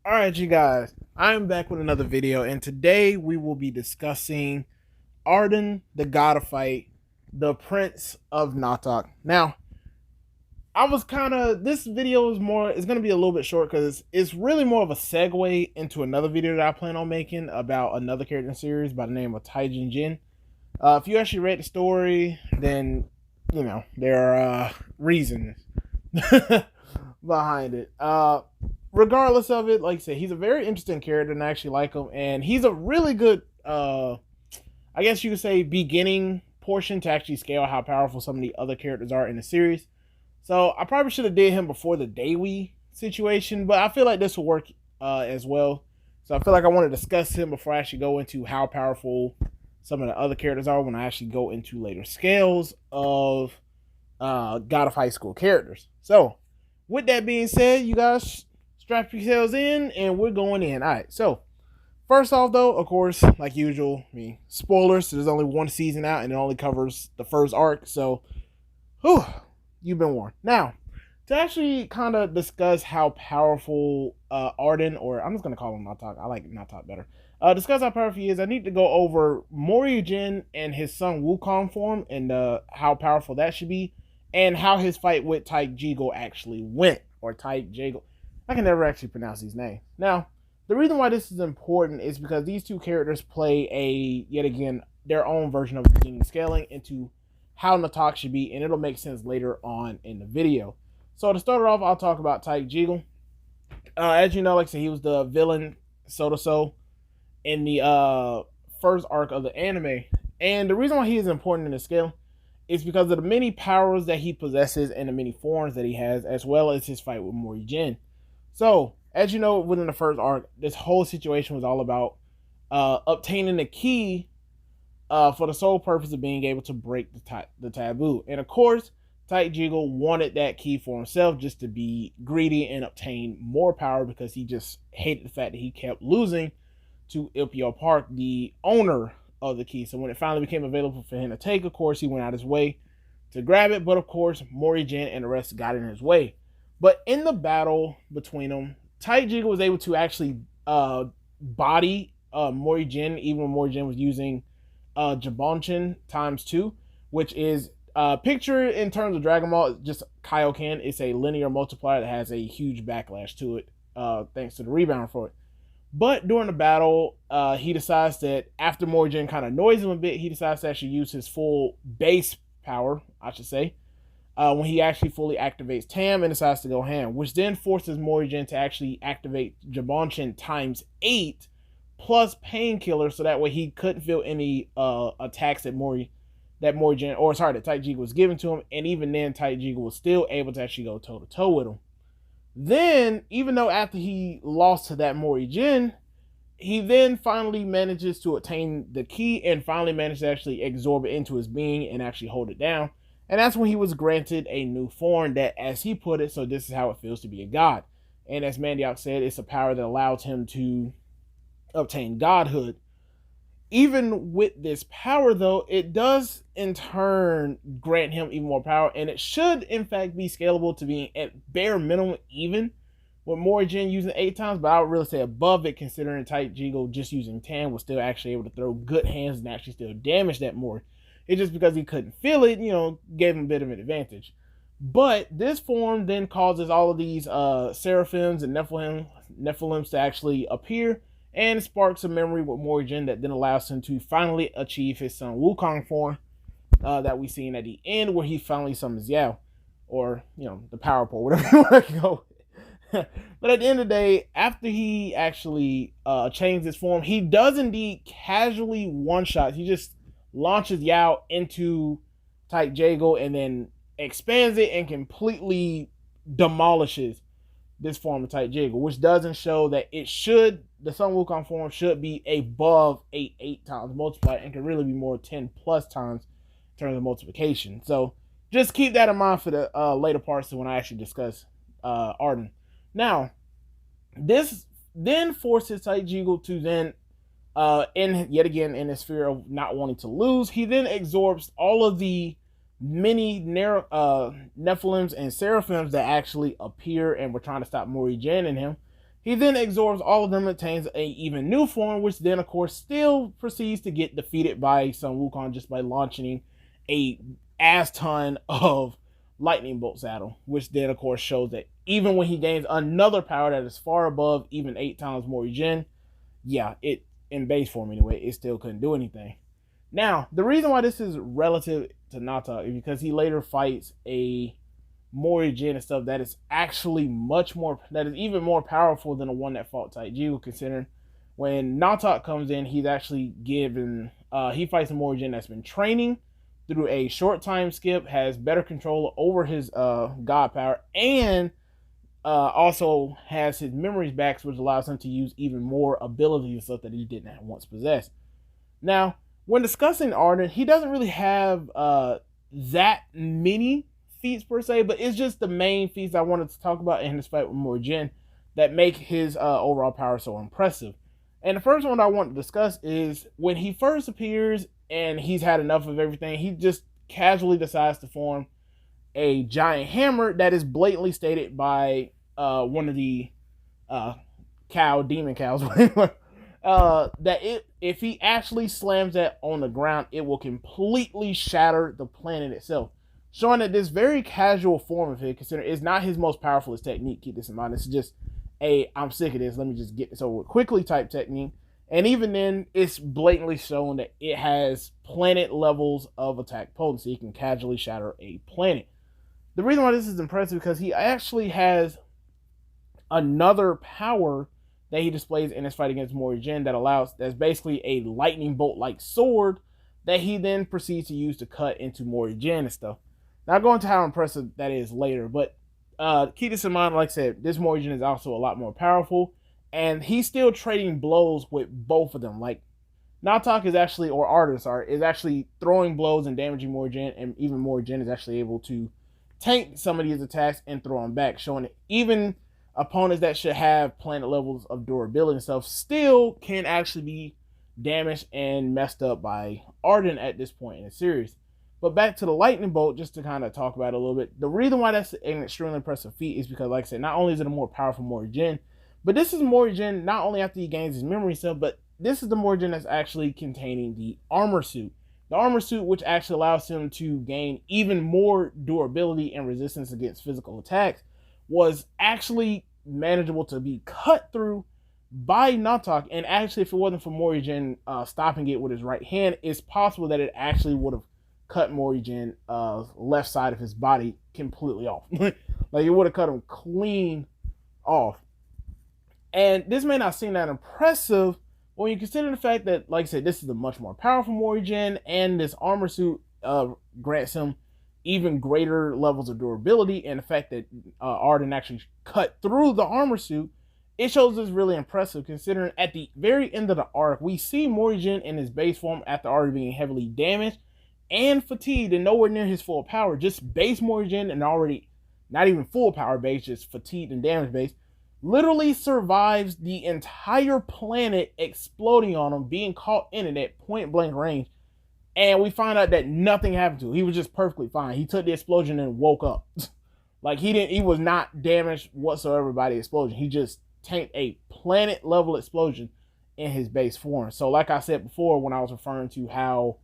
All right, you guys, I'm back with another video, and today we will be discussing Ardun, the God of Fight, the Prince of Natak. Now, I was kind of this video is more. It's gonna be a little bit short because it's really more of a segue into another video that I plan on making about another character in the series by the name of Taijin Jin. If you actually read the story, then there are reasons behind it. Regardless of it, like I said, he's a very interesting character, and I actually like him. And he's a really good, I guess you could say, beginning portion to actually scale how powerful some of the other characters are in the series. So I probably should have did him before the Daiwi situation, but I feel like this will work as well. So I feel like I want to discuss him before I actually go into how powerful some of the other characters are when I actually go into later scales of God of High School characters. So with that being said, you guys strap yourselves in and we're going in. All right, so first off, though, of course, like usual, spoilers. So there's only one season out, and it only covers the first arc. So, whew, you've been warned. Now, to actually kind of discuss how powerful Ardun, or I'm just gonna call him Natak. I like Natak better. Discuss how powerful he is. I need to go over Morihjin and his son Wukong form, and how powerful that should be, and how his fight with Taik Jigo actually went, or Taik Jigo. I can never actually pronounce these names. Now, the reason why this is important is because these two characters play yet again, their own version of beginning scaling into how Natak should be, and it'll make sense later on in the video. So to start off, I'll talk about Taik Jigo. As you know, like I said, he was the villain Sotoso in the first arc of the anime. And the reason why he is important in the scale is because of the many powers that he possesses and the many forms that he has, as well as his fight with Morihjin. So, as you know, within the first arc, this whole situation was all about obtaining the key for the sole purpose of being able to break the taboo. And of course, Taik Jigo wanted that key for himself just to be greedy and obtain more power because he just hated the fact that he kept losing to Ilpio Park, the owner of the key. So when it finally became available for him to take, of course, he went out his way to grab it. But of course, Morihjin and the rest got in his way. But in the battle between them, Taik Jigo was able to actually body Morihjin, even when Morihjin was using Jabonchin times 2, which is picture in terms of Dragon Ball, just Kaioken. It's a linear multiplier that has a huge backlash to it, thanks to the rebound for it. But during the battle, he decides that after Morihjin kind of annoys him a bit, he decides to actually use his full base power, I should say, when he actually fully activates Tam and decides to go ham, which then forces Morihjin to actually activate Jabonchin times 8 plus Painkiller, so that way he couldn't feel any attacks that Morihjin, or sorry, that Taik Jigo was given to him, and even then Taik Jigo was still able to actually go toe to toe with him. Then, even though after he lost to that Morihjin, he then finally manages to attain the key and finally manages to actually absorb it into his being and actually hold it down. And that's when he was granted a new form that, as he put it, so this is how it feels to be a god. And as Mandiok said, it's a power that allows him to obtain godhood. Even with this power, though, it does in turn grant him even more power, and it should in fact be scalable to being at bare minimum even with Morihjin using 8 times, but I would really say above it, considering Taik Jigo just using 10 was still actually able to throw good hands and actually still damage that more. It's just because he couldn't feel it, gave him a bit of an advantage. But this form then causes all of these seraphims and Nephilims to actually appear, and sparks a memory with Morihjin that then allows him to finally achieve his son Wukong form that we seen at the end, where he finally summons Yao, or the power pole, whatever you want to go. But at the end of the day, after he actually changed his form, he does indeed casually one-shot. He just launches Yao into Taik Jigo and then expands it and completely demolishes this form of Taik Jigo, which doesn't show that the Sun Wukong form should be above 8 times multiplied and can really be more 10 plus times in terms of multiplication. So just keep that in mind for the later parts when I actually discuss Ardun. Now, this then forces Taik Jigo to then yet again in his fear of not wanting to lose, he then absorbs all of the many Nephilims and Seraphims that actually appear and were trying to stop Morihjin and him. He then absorbs all of them and attains a even new form, which then, of course, still proceeds to get defeated by Sun Wukong just by launching a ass ton of lightning bolts at him, which then, of course, shows that even when he gains another power that is far above even 8 times Morrigan, yeah, it in base form anyway, it still couldn't do anything. Now, the reason why this is relative to Natak is because he later fights a Morrigan and stuff that is actually that is even more powerful than the one that fought Taiji, considering when Natak comes in, he's actually given, he fights a Morrigan that's been training through a short time skip, has better control over his god power, and also has his memories back, which allows him to use even more abilities and stuff that he didn't have once possessed. Now, when discussing Ardun, he doesn't really have that many feats per se, but it's just the main feats I wanted to talk about in his fight with Morrigan that make his overall power so impressive. And the first one I want to discuss is when he first appears and he's had enough of everything, he just casually decides to form a giant hammer that is blatantly stated by one of the demon cows, that if he actually slams that on the ground, it will completely shatter the planet itself. Showing that this very casual form of it, consider is not his most powerful technique. Keep this in mind. This is just I'm sick of this. Let me just get this over with quickly type technique. And even then, it's blatantly shown that it has planet levels of attack potency. It can casually shatter a planet. The reason why this is impressive is because he actually has another power that he displays in his fight against Morrigan that's basically a lightning bolt like sword that he then proceeds to use to cut into Morrigan and stuff. Now, I'll go into how impressive that is later, but keep this in mind. Like I said, this Morrigan is also a lot more powerful, and he's still trading blows with both of them. Like, Natak is actually, or Ardun, is actually throwing blows and damaging Morrigan, and even Morrigan is actually able to tank some of these attacks and throw them back, showing that even opponents that should have planet levels of durability and stuff still can actually be damaged and messed up by Ardun at this point in the series. But back to the lightning bolt, just to kind of talk about it a little bit. The reason why that's an extremely impressive feat is because, like I said, not only is it a more powerful Morrigan, but this is Morrigan not only after he gains his memory stuff, but this is the Morrigan that's actually containing the armor suit. The armor suit, which actually allows him to gain even more durability and resistance against physical attacks, was actually manageable to be cut through by Natak. And actually, if it wasn't for Morrigan stopping it with his right hand, it's possible that it actually would have cut Morrigan left side of his body completely off. Like, it would have cut him clean off. And this may not seem that impressive when you consider the fact that, like I said, this is a much more powerful Morrigan, and this armor suit grants him even greater levels of durability, and the fact that Ardun actually cut through the armor suit, it shows this really impressive, considering at the very end of the arc, we see Morrigan in his base form after already being heavily damaged and fatigued and nowhere near his full power. Just base Morrigan and already not even full power base, just fatigued and damaged base, literally survives the entire planet exploding on him, being caught in it at point blank range. And we find out that nothing happened to him. He was just perfectly fine. He took the explosion and woke up. Like, he was not damaged whatsoever by the explosion. He just tanked a planet level explosion in his base form. So like I said before, when I was referring to how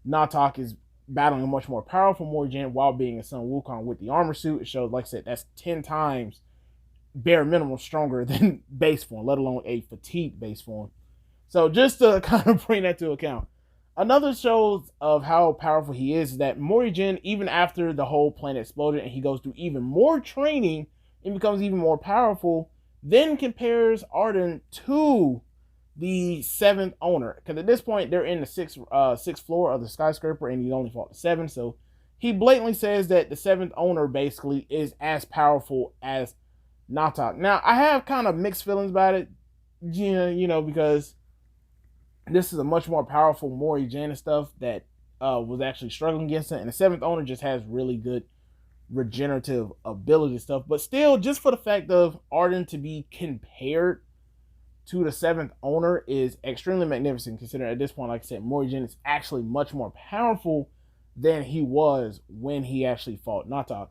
Natak is battling a much more powerful Morrigan while being a Sun Wukong with the armor suit, it shows, like I said, that's 10 times bare minimum stronger than base form, let alone a fatigued base form. So just to kind of bring that to account. Another shows of how powerful he is that Morrigan, even after the whole planet exploded and he goes through even more training and becomes even more powerful, then compares Ardun to the 7th owner. Because at this point, they're in the 6th floor of the skyscraper and he only fought the 7th. So he blatantly says that the 7th owner basically is as powerful as Natak. Now, I have kind of mixed feelings about it, because this is a much more powerful Morrigan and stuff that was actually struggling against it. And the 7th owner just has really good regenerative ability stuff. But still, just for the fact of Ardun to be compared to the 7th owner is extremely magnificent, considering at this point, like I said, Morrigan is actually much more powerful than he was when he actually fought Natak.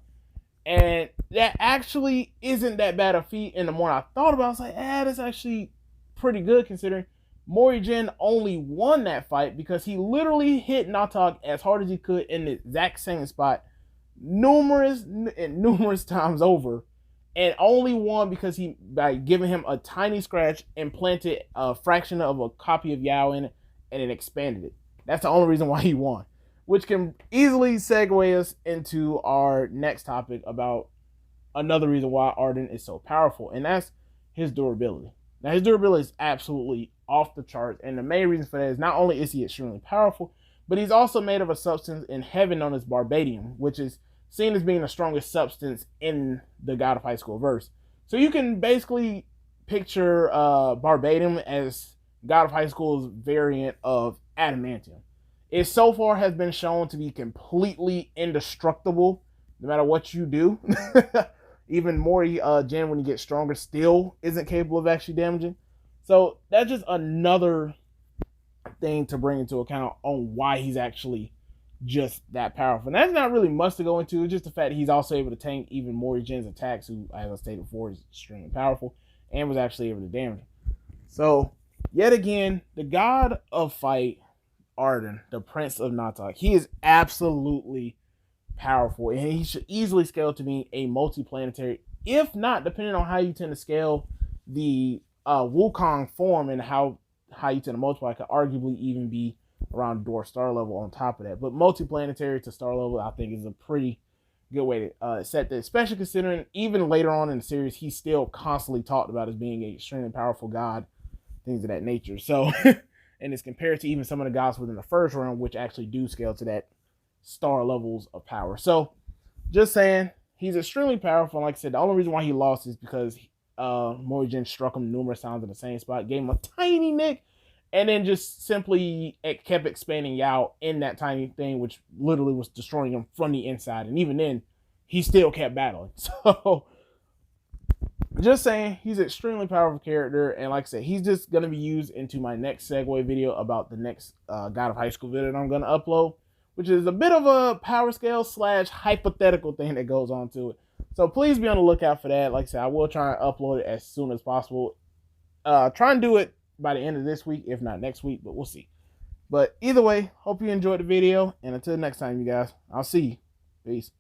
And that actually isn't that bad a feat. And the more I thought about it, I was like, that's actually pretty good considering Morihjin only won that fight because he literally hit Natak as hard as he could in the exact same spot numerous times over, and only won because he, by giving him a tiny scratch, implanted a fraction of a copy of Yao in it, and it expanded it. That's the only reason why he won, which can easily segue us into our next topic about another reason why Ardun is so powerful, and that's his durability. Now, his durability is absolutely off the charts, and the main reason for that is not only is he extremely powerful, but he's also made of a substance in heaven known as Barbadium, which is seen as being the strongest substance in the God of High School verse. So you can basically picture Barbadium as God of High School's variant of adamantium. It so far has been shown to be completely indestructible, no matter what you do. Even Morihjin, when he gets stronger, still isn't capable of actually damaging. So that's just another thing to bring into account on why he's actually just that powerful. And that's not really much to go into. It's just the fact that he's also able to tank even Morihjin's attacks, who, as I stated before, is extremely powerful, and was actually able to damage him. So, yet again, the god of fight, Ardun, the Prince of Natak, he is absolutely powerful, and he should easily scale to be a multi-planetary, if not, depending on how you tend to scale the Wukong form and how you tend to multiply, could arguably even be around dwarf star level on top of that. But multi-planetary to star level, I think, is a pretty good way to set that, especially considering even later on in the series, he's still constantly talked about as being an extremely powerful god, things of that nature. So, and it's compared to even some of the gods within the first realm, which actually do scale to that star levels of power. So, just saying, he's extremely powerful. Like I said, the only reason why he lost is because Morihjin struck him numerous times in the same spot, gave him a tiny nick, and then just simply kept expanding Yao in that tiny thing, which literally was destroying him from the inside. And even then, he still kept battling. So, just saying, he's an extremely powerful character. And like I said, he's just going to be used into my next segue video about the next God of High School video that I'm going to upload, which is a bit of a power scale / hypothetical thing that goes on to it. So please be on the lookout for that. Like I said, I will try and upload it as soon as possible. Try and do it by the end of this week, if not next week, but we'll see. But either way, hope you enjoyed the video, and until next time, you guys, I'll see you. Peace.